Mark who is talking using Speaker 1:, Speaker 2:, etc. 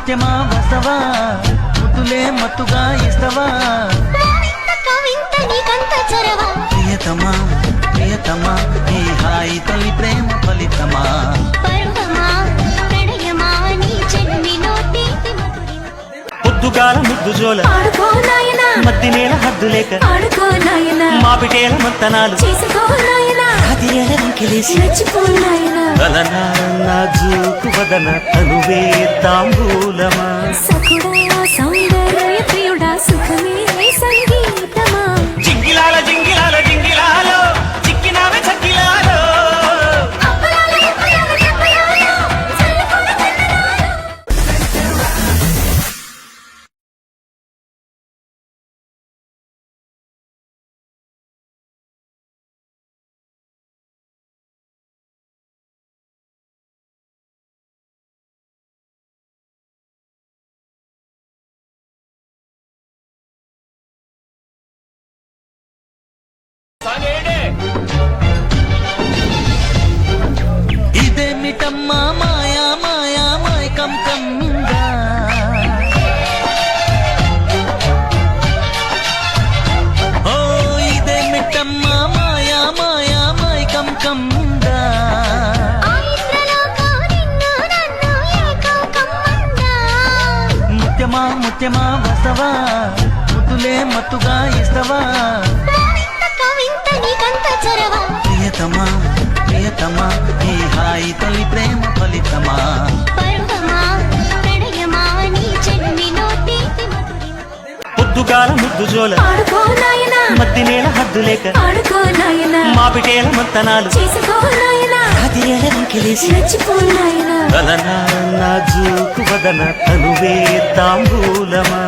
Speaker 1: ముత్యమా వసవా ముద్దులే మత్తుగా ఇస్తవా ప్రియతమా ప్రియతమా ఈ హాయి తొలి ప్రేమ ఫలితమా పొద్దుగాల ముద్దు జోల మద్ది నేల హద్దు లేక మా బిటేల మంతనాలు అది ఎడలింకిలేసి నాజూకు వదన తనువే తాంబూలమా
Speaker 2: సౌందర్య ప్రియుడా సుఖమే సంగీతమా
Speaker 1: జింగిలాల జింగిలాల జింగిలాలో చిక్కినావే చక్కిలాలో ఇదేమిటమ్మా మాయా మాయా మైకం కమ్మిందా ఓ ఇదేమిటమ్మా మాయా మాయా మైకం కమ్మిందా ముత్యమా ముత్యమా వసవా ముద్దులే మత్తుగా ఇస్తవా ప్రియతమా ప్రియతమా ఈ హాయి తొలి ప్రేమ ఫలితమా పొద్దుగాల ముద్దు జోల మద్ది నేల హద్దు లేక మా బిటేల మంతనాలు అది ఎడలింకిలేసి నాజూకు వదన తనువే తాంబూలమా